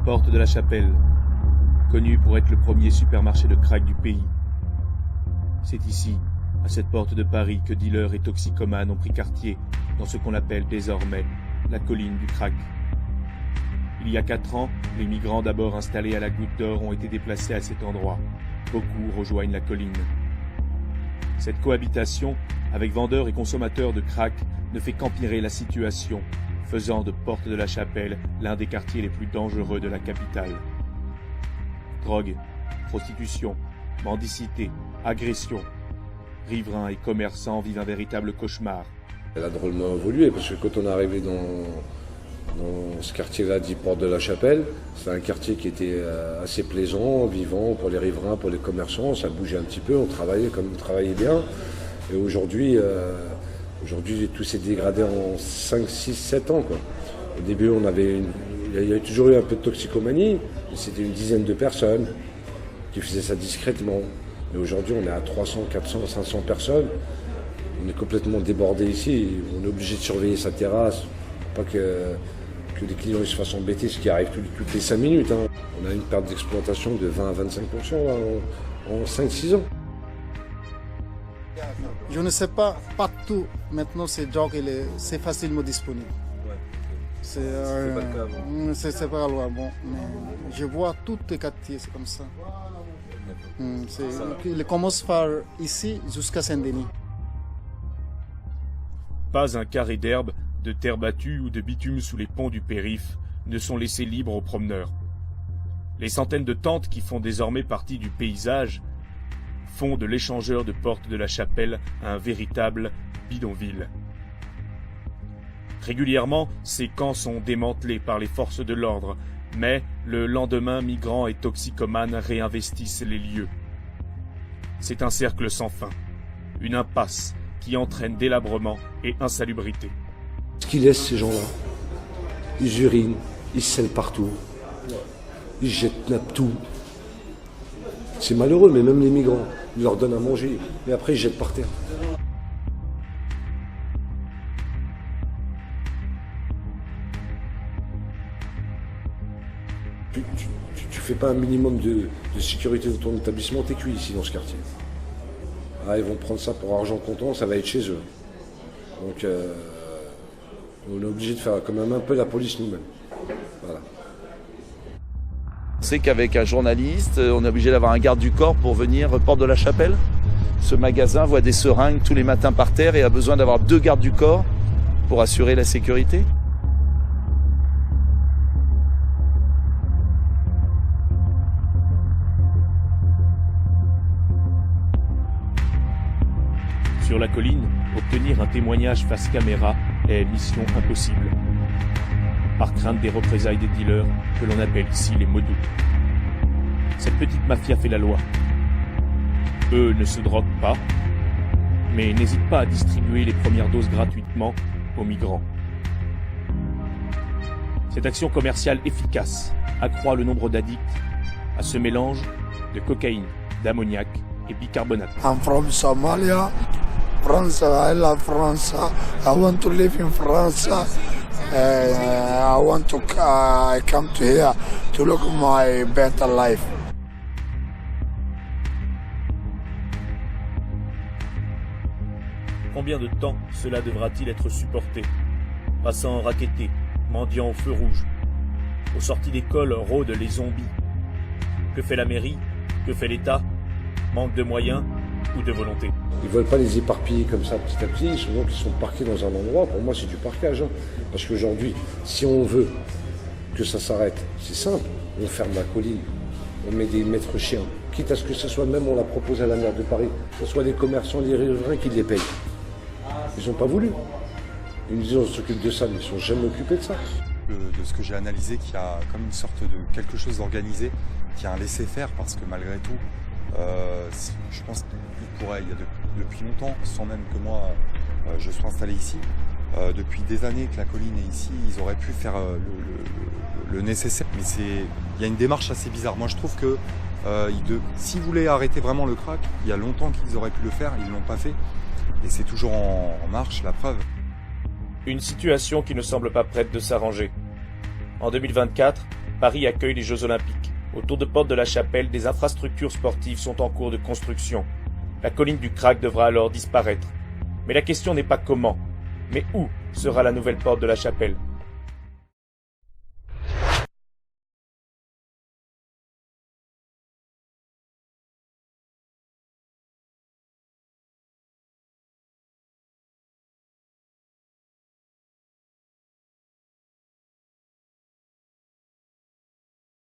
Porte de la Chapelle, connu pour être le premier supermarché de crack du pays. C'est ici, à cette porte de Paris, que dealers et toxicomanes ont pris quartier dans ce qu'on appelle désormais la colline du crack. Il y a 4 ans, les migrants d'abord installés à la Goutte d'Or ont été déplacés à cet endroit. Beaucoup rejoignent la colline. Cette cohabitation avec vendeurs et consommateurs de crack ne fait qu'empirer la situation, faisant de Porte de la Chapelle l'un des quartiers les plus dangereux de la capitale. Drogue, prostitution, mendicité, agression. Riverains et commerçants vivent un véritable cauchemar. Elle a drôlement évolué parce que quand on est arrivé dans ce quartier-là dit Porte de la Chapelle, c'est un quartier qui était assez plaisant, vivant pour les riverains, pour les commerçants, ça bougeait un petit peu, on travaillait bien. Et aujourd'hui, tout s'est dégradé en 5, 6, 7 ans, quoi. Au début, il y avait toujours eu un peu de toxicomanie, mais c'était une dizaine de personnes qui faisaient ça discrètement. Et aujourd'hui, on est à 300, 400, 500 personnes. On est complètement débordé ici. On est obligé de surveiller sa terrasse, pas que les clients se fassent embêter, ce qui arrive toutes les 5 minutes. Hein. On a une perte d'exploitation de 20 à 25% en 5-6 ans. Je ne sais pas, partout maintenant ces drogues, c'est facilement disponible. C'est pas la loi, bon. Mais je vois tous les quartiers, c'est comme ça. Il commence par ici jusqu'à Saint-Denis. Pas un carré d'herbe, de terre battue ou de bitume sous les ponts du périph' ne sont laissés libres aux promeneurs. Les centaines de tentes qui font désormais partie du paysage font de l'échangeur de Porte de la Chapelle un véritable bidonville. Régulièrement, ces camps sont démantelés par les forces de l'ordre, mais le lendemain, migrants et toxicomanes réinvestissent les lieux. C'est un cercle sans fin, une impasse qui entraîne délabrement et insalubrité. Ce qu'ils laissent ces gens-là, ils urinent, ils scellent partout, ils jettent tout. C'est malheureux, mais même les migrants, ils leur donnent à manger, et après ils jettent par terre. Tu fais pas un minimum de sécurité dans ton établissement, t'es cuit ici dans ce quartier. Ah, ils vont prendre ça pour argent comptant, ça va être chez eux. Donc on est obligé de faire quand même un peu la police nous-mêmes. Voilà. C'est qu'avec un journaliste, on est obligé d'avoir un garde du corps pour venir Porte de la Chapelle. Ce magasin voit des seringues tous les matins par terre et a besoin d'avoir 2 gardes du corps pour assurer la sécurité. Sur la colline, obtenir un témoignage face caméra est mission impossible. Par crainte des représailles des dealers, que l'on appelle ici les modus. Cette petite mafia fait la loi. Eux ne se droguent pas, mais n'hésitent pas à distribuer les premières doses gratuitement aux migrants. Cette action commerciale efficace accroît le nombre d'addicts à ce mélange de cocaïne, d'ammoniac et bicarbonate. I'm from Somalia. France, I love France. I want to live in France. I want to come to here to look at my better life. Combien de temps cela devra-t-il être supporté? Passants rackettés, mendiants au feu rouge. Aux sorties d'école rôdent les zombies. Que fait la mairie? Que fait l'État? Manque de moyens ou de volonté? Ils ne veulent pas les éparpiller comme ça petit à petit, souvent ils sont parqués dans un endroit. Pour moi, c'est du parquage. Hein. Parce qu'aujourd'hui, si on veut que ça s'arrête, c'est simple. On ferme la colline, on met des maîtres chiens. Quitte à ce que ce soit, même on l'a proposé à la maire de Paris, que ce soit les commerçants, les riverains qui les payent. Ils n'ont pas voulu. Ils nous disent on s'occupe de ça, mais ils ne sont jamais occupés de ça. De ce que j'ai analysé, qu'il y a comme une sorte de quelque chose d'organisé, qu'il y a un laisser-faire, parce que malgré tout, je pense qu'il pourrait, depuis longtemps, sans même que moi je sois installé ici, depuis des années que la colline est ici, ils auraient pu faire le nécessaire. Mais il y a une démarche assez bizarre. Moi je trouve que s'ils voulaient arrêter vraiment le crack, il y a longtemps qu'ils auraient pu le faire, ils ne l'ont pas fait. Et c'est toujours en marche, la preuve. Une situation qui ne semble pas prête de s'arranger. En 2024, Paris accueille les Jeux Olympiques. Autour de Porte de la Chapelle, des infrastructures sportives sont en cours de construction. La colline du Crac devra alors disparaître. Mais la question n'est pas comment, mais où sera la nouvelle Porte de la Chapelle.